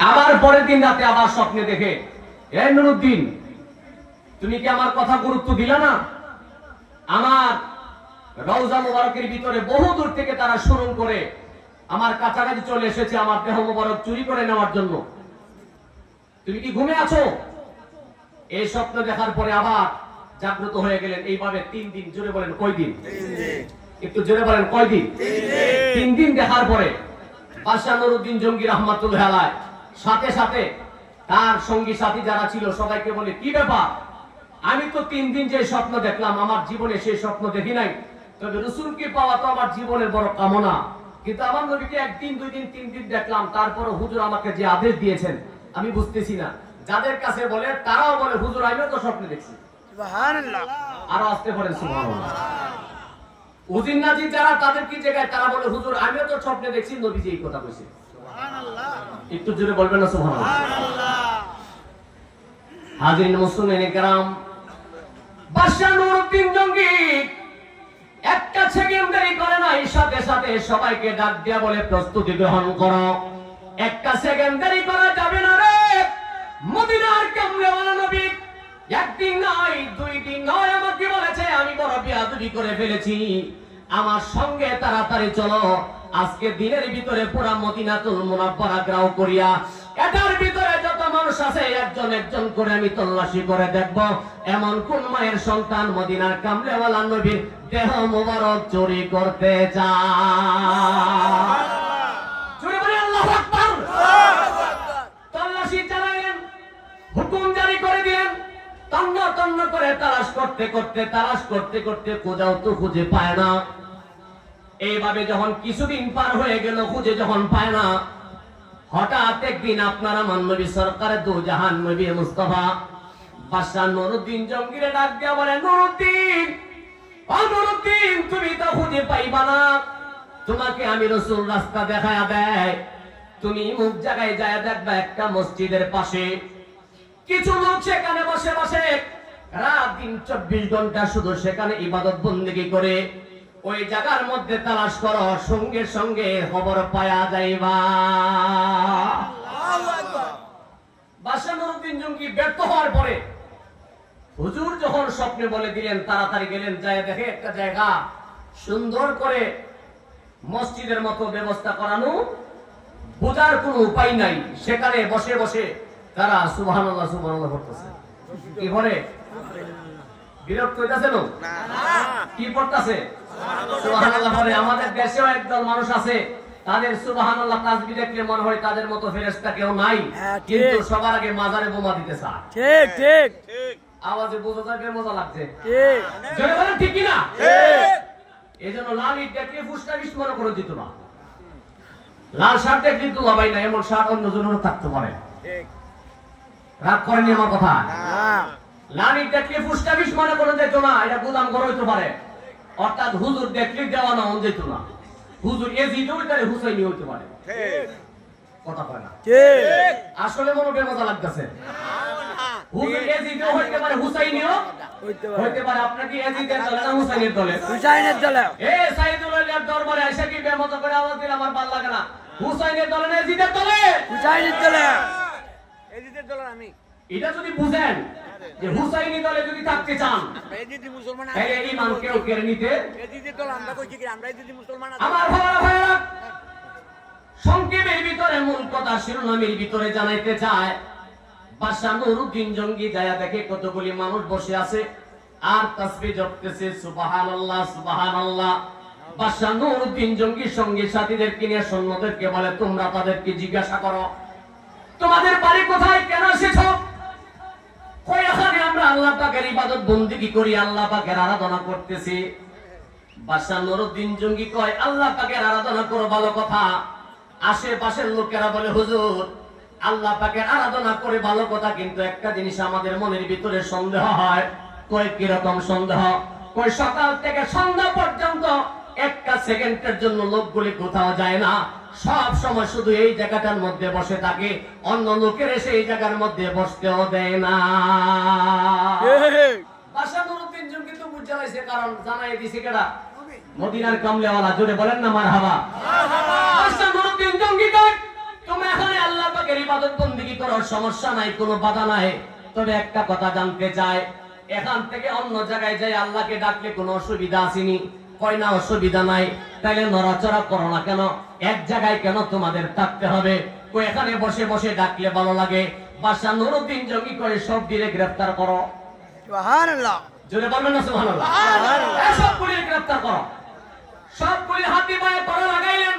আবার পরের দিন রাতে আবার স্বপ্নে দেখে, এ নুরুদ্দিন, তুমি কি আমার কথা গুরুত্ব দিলা না? আমার রওজা মুবারকের ভিতরে বহু দূর থেকে তারা সুরং করে আমার কাছাকাছি চলে এসেছে আমার দেহ মুবারক চুরি করে নেওয়ার জন্য। তুমি কি ঘুমে আছো? এই স্বপ্ন দেখার পরে আবার জাগ্রত হয়ে গেলেন। এইভাবে 3 দিন। জোরে বলেন কয়দিন? একটু জোরে বলেন কয়দিন? 3 দিন দেখার পরে বাদশাহ নুরুদ্দিন জঙ্গি রাহমাতুল্লাহ আলাইহি সাথে সাথে তার সঙ্গী সাথী যারা ছিল সবাইকে বলে, কি ব্যাপার? আমি তো 3 দিন যে স্বপ্ন দেখলাম, আমার জীবনে সেই স্বপ্ন দেখি নাই। তবে রাসূলকে পাওয়া তো আমার জীবনের বড় কামনা, কিন্তু আমার নবীকে 1 দিন 2 দিন 3 দিন দেখলাম, তারপর হুজুর আমাকে যে আদেশ দিয়েছেন আমি বুঝতেছি না। যাদের কাছে বলে তারাও বলে, হুজুর আমিও তো স্বপ্নে দেখছি। সুবহানাল্লাহ। আরো আসতে পারেন সুবহানাল্লাহ। উজিন নাজির যারা তাদের কি জায়গায় তারা বলে, হুজুর আমিও তো স্বপ্নে দেখছি নবীজি এই কথা কইছে। সুবহানাল্লাহ। একটু জোরে বলবেন না সুবহানাল্লাহ। সুবহানাল্লাহ। হাজিরিন মুসলিমিন کرام, বাদশা নুরুদ্দিন জঙ্গি একটা সেকেন্ড দেরি করে না, এই সাথে সাথে সবাইকে ডাক দিয়া বলে, প্রস্তুতি গ্রহণ করো। একটা সেকেন্ড দেরি করা যাবে না রে। মদিনার কামলেওয়ালা নবী 1 দিন নয় 2 দিন নয় আমাকে বলেছে আমি বড় বিয়াদবি করে ফেলেছি, আমার সঙ্গে তাড়াতাড়ি চলো। আজকে দিনের ভিতরে পুরা মদিনাতুল মুনাওয়ারা গ্রাও করিয়া এটার ভিতরে যত মানুষ আছে একজন একজন করে আমি তল্লাশি করে দেখব এমন কোন মায়ের সন্তান মদিনার কামলেওয়ালা নবীর দেহ মোবারক চুরি করতে চায়। চুরি বলে আল্লাহু আকবার। তল্লাশি চালালেন, হুকুম জারি করে দিলেন। তন্ন তন্ন করে তালাশ করতে করতে খোঁজাও তো খুঁজে পায় না। এইভাবে যখন কিছুদিন পার হয়ে গেল, খুঁজে যখন পায় না, হঠাৎ একদিন আপনারা নবী সরকার দু জাহান নবী মুস্তাফা বাদশা নুরুদ্দিন জঙ্গিরে ডাক দিয়া বলে, নুরুদ্দিন, ও নুরুদ্দিন, তুমি তো খুঁজে পাইবা না। তোমাকে আমি রাসূল রাস্তা দেখায়া দেয়, তুমি মুখ জায়গায় যায় দেখবা একটা মসজিদের পাশে কিছু লোক সেখানে বসে বসে রাত দিন 24 ঘন্টা শুধু সেখানে ইবাদত বন্দেগী করে। ওই জায়গার মধ্যে তালাশ করো, সঙ্গে সঙ্গে খবর পাওয়া যাইবা। আল্লাহু আকবার। বাদশা নুরুদ্দিন জঙ্গি ব্যর্থ হওয়ার পরে হুজুর যখন স্বপ্নে বলে দিলেন, তাড়াতাড়ি গেলেন, যায় দেখে একটা জায়গা সুন্দর করে মসজিদের মতো ব্যবস্থা করানো, বোঝার কোনো উপায় নাই। সেখানে বসে বসে তারা সুবহানাল্লাহ সুবহানাল্লাহ করতেছে। কি করে? বিরক্ত হইতাছে না? কি পড়তাছে? সুবহানাল্লাহ বলে। আমাদের দেশেও একদল মানুষ আছে, তাদের সুবহানাল্লাহ তাসবিহ দেখলে মনে হয় তাদের মতো ফেরেশতা কেউ নাই, কিন্তু সবার আগে মাজারে বোমা দিতে চায়। ঠিক ঠিক ঠিক। আওয়াজে বোঝা যায় মজা লাগছে। ঠিক। জোরে বলেন ঠিক কি না? ঠিক। এজন্য লাল ইট দেখলে ফুসটা বিশ মনে করে দিত না, লাল শার্ট দেখলে তো লাভাই না, এমন শার্ট অন্য জনের থাকতে পারে। ঠিক। রাগ করেনি আমার কথা? লাল ইট দেখলে ফুসটা বিশ মনে করে দিত না, এটা গোদাম ঘর হইতে পারে। অর্থাৎ হুজুর দেখলে দেওয়া না যেত না, হুজুর এজিদ হইতে পারে, হুসাইনি হইতে পারে। ঠিক। কথা কয় না? ঠিক। আসলে মনে মজা লাগতেছে। হুজুর এজিদও হইতে পারে, হুসাইনিও হইতে পারে। আপনার কি এজিদের দলে না হুসাইনের দলে? হুসাইনের দলে। এ সাইদুল্লাহর দরবারে আইসা কি বেমত করে আওয়াজ দিলে আমার ভালো লাগে না। হুসাইনের দলে না এজিদের দলে? হুসাইনের দলে। এজিদের দলে আমি। এটা যদি বুঝেন যে হুসাইনি দলে যদি থাকতে চান, এজিদি মুসলমান তাহলে ঈমান কেউ কেড়ে নিতে। এজিদের দল আমরা কইছি কি আমরা এজিদি মুসলমান আছি। আমার ভাইরা সংক্ষেপের ভিতরে মূল কথা শিরোনামের ভিতরে জানাইতে চায়, বাদশা নুরুদ্দিন জঙ্গি যায় দেখে কতগুলি মানুষ বসে আছে আর তাসবিহ জপতেছে, সুবহানাল্লাহ সুবহানাল্লাহ। বাদশা নুরুদ্দিন জঙ্গির সঙ্গে সাথীদেরকে নিয়ে সৈন্যদেরকে বলে, তোমরা তাদেরকে জিজ্ঞাসা করো তোমাদের বাড়ি কোথায়, কেন এসেছো? কই এখানে আমরা আল্লাহ পাকের ইবাদত বন্দেগী করি, আল্লাহ পাকের আরাধনা করতেছি। বাদশা নুরুদ্দিন জঙ্গি কয়, আল্লাহ পাকের আরাধনা করো ভালো কথা। আশেপাশের লোকেরা বলে, হুজুর আল্লাহ পাকের আরাধনা করে ভালো কথা, কিন্তু একটা জিনিস আমাদের মনের ভিতরে সন্দেহ হয়। কই কিরকম সন্দেহ? কই সকাল থেকে সন্ধ্যা পর্যন্ত একটা সেকেন্ডের জন্য লোকগুলি কোথাও যায় না, সব সময় শুধু এই জায়গাটার মধ্যে বসে থাকে, অন্য লোকের এসে এই জায়গার মধ্যে বসতেও দেয় না। বাদশা নুরুদ্দিন জঙ্গি তো বুঝে লাইছে, কারণ জানাই দিছে কেডা? মদিনার কামলেওয়ালা। জোরে বলেন না মারহাবা। বাদশা নুরুদ্দিন জঙ্গি কয়, তোমরা এখানে আল্লাহ পাকের ইবাদত ইবাদত বন্দেগী করার সমস্যা নাই, কোনো বাধা নাই। তবে একটা কথা জানতে চাই, এখান থেকে অন্য জায়গায় যাই আল্লাহকে ডাকলে কোনো অসুবিধা আসেনি? কয় না, অসুবিধা নাই। তাইলে নড়াচড়া করো না কেন? এক জায়গায় কেন তোমাদের থাকতে হবে? কই এখানে বসে বসে ডাকলে ভালো লাগে। বাদশাহ নুরউদ্দিন জঙ্গি করে সব দিয়ে গ্রেফতার করো। সুবহানাল্লাহ। জোরে বলবেন না সুবহানাল্লাহ? সব পুলিশ গ্রেফতার করো। সব পুলিশ হাতে পায়ে পড়া লাগাইলেন।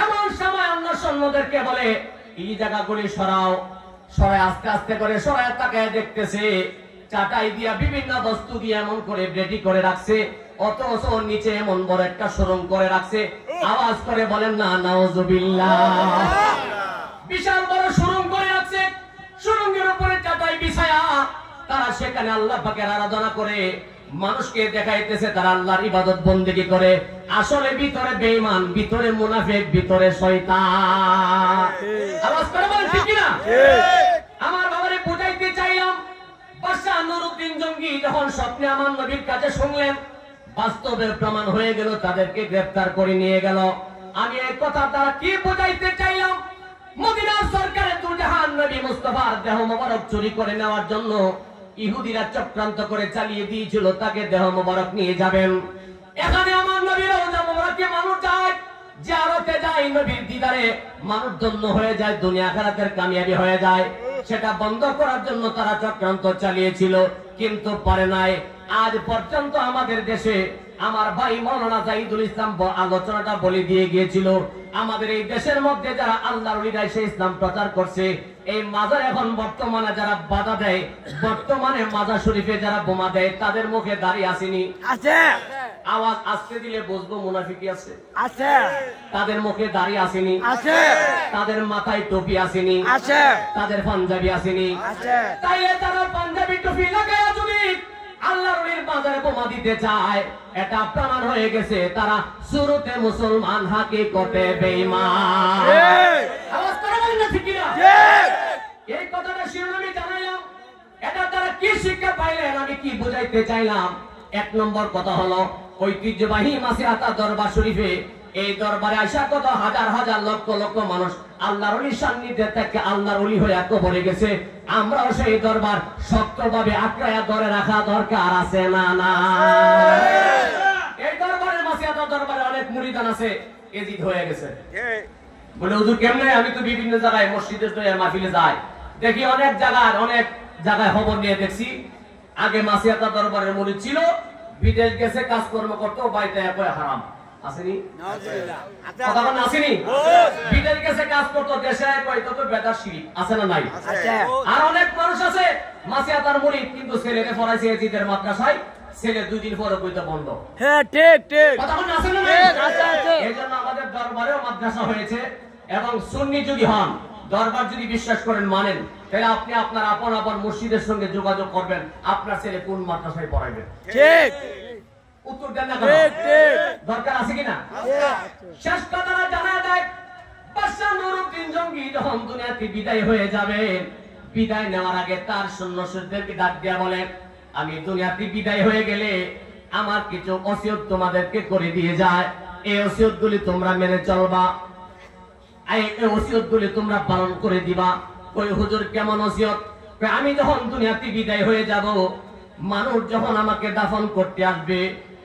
এমন সময় অন্য সৈন্যদেরকে বলে, এই জায়গাগুলি সরাও। সরাই আস্তে আস্তে করে সরাই তাকায় দেখতেছে চাটাই দিয়া বিভিন্ন বস্তু দিয়ে এমন করে রেডি করে রাখছে, অথচ নিচে এমন বড় একটা সুড়ঙ্গ করে রাখছে। আওয়াজ করে বলেন না নাউজুবিল্লাহ। বিশাল বড় সুড়ঙ্গ করে রাখছে, সুড়ঙ্গের উপরে চাটাই বিছায়া তারা সেখানে আল্লাহ পাকের আরাধনা করে মানুষকে দেখাইতেছে তারা আল্লাহর ইবাদত বন্দেগী করে। আসলে ভিতরে বেঈমান, ভিতরে মুনাফিক, ভিতরে শয়তান। আওয়াজ করে বলেন ঠিক কি না? আমার বাবারে বুঝাইতে চাইলাম, বাদশাহ নুরউদ্দিন জঙ্গি যখন স্বপ্নে আমার নবীর কাছে শুনলেন, বাস্তবে প্রমাণ হয়ে গেল, তাদেরকে গ্রেফতার করে নিয়ে গেল। আমি এই কথা তারা কি বুঝাইতে চাইলাম, মদিনার সরকারে দুজাহান নবী মুস্তাফার দেহ মোবারক চুরি করে নেওয়ার জন্য ইহুদিরা চক্রান্ত করে চালিয়ে দিয়েছিল, তাকে দেহ মোবারক নিয়ে যাবেন। এখানে আমার নবীর রওজা মোবারকে মানুষ যায়, জিয়ারতে যায়, নবীর দিদারে মানুষ ধন্য হয়ে যায়, দুনিয়া আখিরাতের কামিয়াবি হয়ে যায়। সেটা বন্ধ করার জন্য তারা চক্রান্ত চালিয়েছিল, কিন্তু পারে নাই। আজ পর্যন্ত আমাদের দেশে আমার ভাই মাওলানা জাহিদুল ইসলাম আলোচনাটা বলে দিয়ে গিয়েছিল, আমাদের এই দেশের মধ্যে যারা আল্লাহর ওলিরা এসে ইসলাম প্রচার করছে, এই মাজার এখন বর্তমানে যারা বাধা দেয়, বর্তমানে মাজার শরীফে যারা বোমা দেয়, তাদের মুখে দাড়ি আসেনি? আছে। আওয়াজ আসতে দিলে বুঝবো মুনাফিকি আছে। আছে। তাদের মুখে দাড়ি আসেনি? আছে। তাদের মাথায় টুপি আসেনি? আছে। তাদের পাঞ্জাবি আসেনি? আছে। তাইলে তারা পাঞ্জাবি টুপি লাগায় যদি আল্লাহর ওলির বাজারে বোমা দিতে চায়, এটা প্রমাণ হয়ে গেছে তারা শুরুতে মুসলমান, হাকিকতে বেঈমান। আওয়াজ করে বলেন না ঠিক কি না? এই কথাটা শিরোনামে জানাইলাম, এটা তারা কি শিক্ষা পাইলেন, আমি কি বুঝাইতে চাইলাম। এক নম্বর কথা হলো, ঐতিহ্যবাহী মাসিরাতা দরবার শরীফে এই দরবারে আসা কত হাজার হাজার লক্ষ লক্ষ মানুষ আল্লাহর ওলির সান্নিধ্যে থেকে আল্লাহর ওলি হয়ে কবরে গেছে। আমরাও সেই দরবার শক্তভাবে আঁকড়ায়া ধরে রাখা দরকার আছে না? না। এই দরবারের মাসিরাতা দরবারে অনেক মুরিদান আছে, এজিদ হয়ে গেছে। বলে হুজুর কেমনে? আমি তো বিভিন্ন জায়গায় মসজিদে মাহফিলে যাই, দেখি অনেক জায়গায় খবর নিয়ে দেখছি, আগে মাসিয়াতা দরবারের মুরিদ ছিল, বিদেশ গেছে কাজকর্ম করতে, বাড়িতে একই হারাম। আসেনি? কথা বলেন আসেনি? বিদেশ গেছে কাজ করতো, দেশে একই তো বেদার শিরিক আছে না নাই? আর অনেক মানুষ আছে মাসিয়াতার মুরিদ, কিন্তু ছেলেকে পড়াইছে এজিদের মাদ্রাসায়, ছেলে 2 দিন পরে বইতে বন্ধ। হ্যাঁ ঠিক ঠিক। কথা বলেন আছে না নাই? এইজন্য আমাদের দরবারেও মাদ্রাসা হয়েছে। এবং সুন্নি যদি হন, দরবার যদি বিশ্বাস করেন, মানেন, তাহলে আপনি আপনার আপন আপন মসজিদের সঙ্গে যোগাযোগ করবেন, আপনার ছেলে কোন মাদ্রাসায় পড়াইবেন। ঠিক। উত্তর দেন না? ঠিক ঠিক। দরকার আছে কিনা? শেষ কথাটা জানা যায়, বাদশাহ নুরউদ্দিন জঙ্গি যখন দুনিয়াতে বিদায় হয়ে যাবে, বিদায় নেওয়ার আগে তার সৈন্যদেরকে ডাক দিয়া বলেন, আমি দুনিয়াতে বিদায় হয়ে গেলে আমার কিছু ওসিয়ত তোমাদেরকে করে দিয়ে যায়, এই ওসিয়তগুলি তোমরা মেনে চলবা, এই ওসিয়তগুলি তোমরা পালন করে দিবা। কই হুজুর কেমন ওসিয়ত? আমি যখন দুনিয়াতে বিদায় হয়ে যাব, মানুষ যখন আমাকে দাফন করতে আসবে,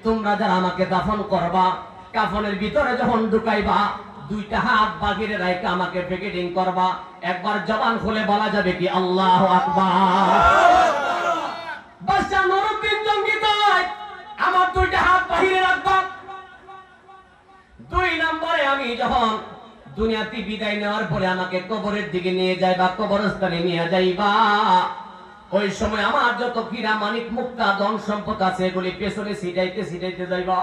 তোমরা যারা আমাকে দাফন করবা, কাফনের ভিতরে যখন ঢুকাইবা, 2টা হাত বাগিরে রাইখা আমাকে প্যাকেটিং করবা, একবার জবান খুলে বলা যাবে কি আল্লাহু আকবার। বাদশাহ নুরউদ্দিন জঙ্গি কয়, আমার 2টা হাত বাহিরে রাখবা। 2 নম্বরে আমি যখন দুনিয়াতে বিদায় নেওয়ার পরে আমাকে কবরের দিকে নিয়ে যাইবা, কবরস্থানে নিয়ে যাইবা, ওই সময় আমার যত হীরা মানিক মুক্তা ধন সম্পদ আছে এগুলি পেছনে ছিটাইতে ছিটাইতে যাইবা।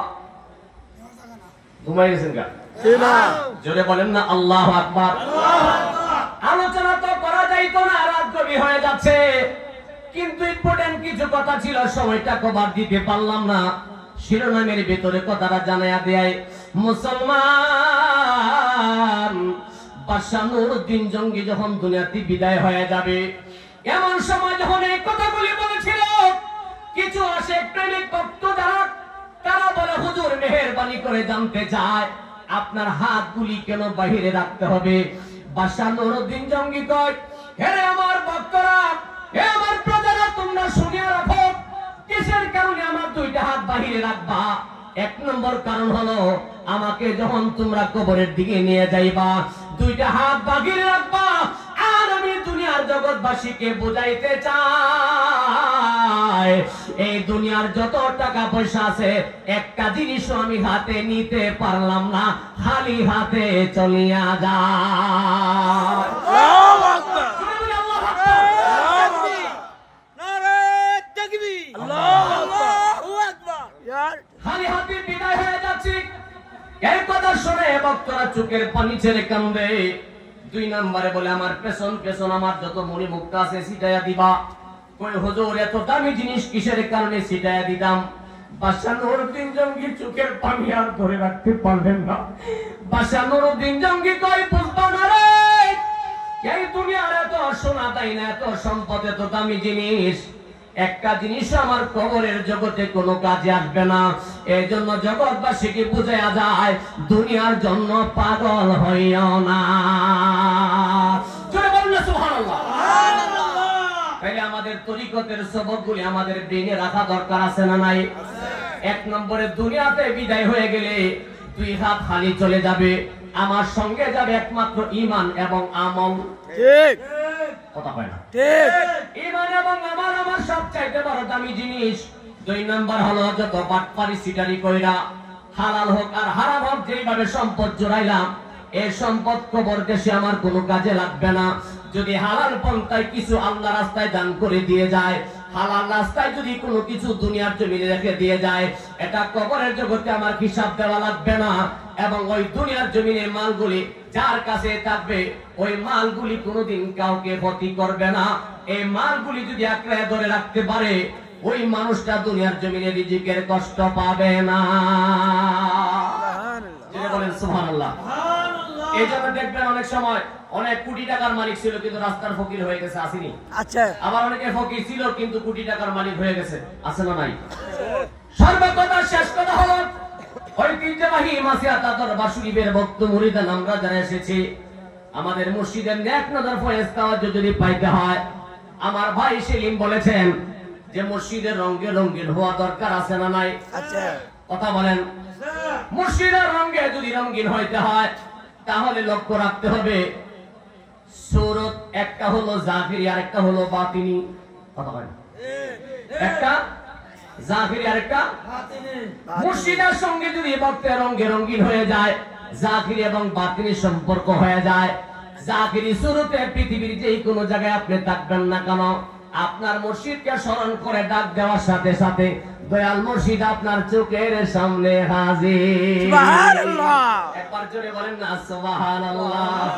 ঘুমাই গেছেন গা? জোরে বলেন না আল্লাহু আকবার। আলোচনা তো করা যাইতো না, রাত গভীর হয়ে যাচ্ছে, কিন্তু ইম্পর্টেন্ট কিছু কথা ছিল, সময়টা কভার দিতে পারলাম না। শিরোনামের ভিতরে কথাটা জানাইয়া দেয়, মুসলমান বাদশাহ নুরউদ্দিন জঙ্গি যখন দুনিয়াতে বিদায় হয়ে যাবে, এমন সময় যখন এই কথাগুলি বলেছিল, কিছু আশেক প্রেমিক ভক্ত যারা, তারা বলে হুজুর মেহেরবানি করে জানতে চায় আপনার হাতগুলি কেন বাহিরে রাখতে হবে? বাদশা নুরউদ্দিন জঙ্গি কয়, হে আমার ভক্তরা, হে আমার প্রজারা, তোমরা শুনিয়া রাখো, কিসের কারণে আমার দুইটা হাত বাহিরে রাখবা? এক নম্বর কারণ হলো, আমাকে যখন তোমরা কবরের দিকে নিয়ে যাইবা, দুইটা হাত বাহিরে রাখবা। আর আমি দুনিয়ার জগৎবাসীকে বুঝাইতে চাই, এই দুনিয়ার যত টাকা পয়সা আছে, একটা জিনিসও আমি হাতে নিতে পারলাম না, খালি হাতে চলিয়া যায়। আল্লাহু আকবার। নারে তাকবীর। আল্লাহু আকবার। ইয়ার খালি হাতে বিদায় হয়ে যাচ্ছি। এই কথা শুনে ভক্তরা চোখের পানি ছেড়ে কান্দে। দুই নম্বরে বলে, আমার পেছন পেছন আমার যত মণি মুক্তা আছে ছিটাইয়া দিবা। কই হুজুর, এত দামি জিনিস কিসের কারণে ছিটাইয়া দিতাম? বাদশা নুরউদ্দিন জঙ্গি চোখের পানি আর ধরে রাখতে পারলেন না। বাদশা নুরউদ্দিন জঙ্গি কই, বুঝবা না রে, এই দুনিয়ার এত সোনা তাই না, এত সম্পদ, এত দামি জিনিস, একটা জিনিস আমার কবরের জগতে কোনো কাজে আসবে না। এই জন্য জগৎবাসীকে বুঝাইয়া যায়, দুনিয়ার জন্য পাগল হইও না। জোরে বলুন না সুবহানাল্লাহ। তাইলে আমাদের তরিকতের সবকগুলি আমাদের ব্রেনে রাখা দরকার আছে না নাই? এক নম্বরে, দুনিয়াতে বিদায় হয়ে গেলে দুই হাত খালি চলে যাবে, আমার সঙ্গে যাবে একমাত্র ঈমান এবং আমল। ঠিক কথা হয় না? ঠিক। ঈমান এবং আমল আমার সবচাইতে বড় দামি জিনিস। দুই নাম্বার হলো, যত বাটপারি সিটারি কইরা, হালাল হোক আর হারাম হোক, যেইভাবে সম্পদ জোড়াইলাম, এই সম্পদ কবর দেশে আমার কোনো কাজে লাগবে না। যদি হালাল পন্থায় কিছু আল্লাহ রাস্তায় দান করে দিয়ে যায়, হালাল রাস্তায় যদি কোনো কিছু দুনিয়ার জমিনে রেখে দিয়ে যায়, এটা কবরের জগতে আমার হিসাব দেওয়া লাগবে না। এবং ওই দুনিয়ার জমিনে মালগুলি যার কাছে থাকবে, ওই মালগুলি কোনোদিন কাউকে ক্ষতি করবে না। এই মালগুলি যদি আঁকড়ে ধরে রাখতে পারে, ওই মানুষটা দুনিয়ার জমিনে রিজিকের কষ্ট পাবে না। বলেন সুবহানাল্লাহ। এই জন্য দেখবেন অনেক সময় অনেক কোটি টাকার মালিক ছিল কিন্তু রাস্তার ফকির হয়ে গেছে, আসেনি? আচ্ছা। আবার অনেকে ফকির ছিল কিন্তু কোটি টাকার মালিক হয়ে গেছে, আছে না নাই? সর্বকথা শেষ কথা হলো, ঐতিহ্যবাহী মাসিয়াত দরবার শরীফের ভক্ত মুরিদান আমরা যারা এসেছি, আমাদের মসজিদের নেক নজর ফয়েজতা যদি পাইতে হয়, আমার ভাই সেলিম বলেছেন যে মসজিদের রঙে রঙিন হওয়া দরকার আছে না নাই? আচ্ছা। কথা বলেন। মসজিদের রঙে যদি রঙিন হইতে হয়, তাহলে লক্ষ্য রাখতে হবে, সূরত একটা হলো জাহিরি আর একটা হলো বাতিনি। কথা বলেন। একটা জাহিরি আর একটা বাতিনি। মসজিদের সঙ্গে যদি ভক্তের রঙে রঙিন হয়ে যায়, জাহিরি এবং বাতিনি সম্পর্ক হয়ে যায়, জাহিরি সূরতে পৃথিবীর যে কোনো জায়গায় আপনি থাকবেন না কেন, আপনার মসজিদকে স্মরণ করে ডাক দেওয়ার সাথে সাথে দয়াল মসজিদ আপনার চোখের সামনে হাজির। সুবহানাল্লাহ। একবার জোরে বলেন না সুবহানাল্লাহ।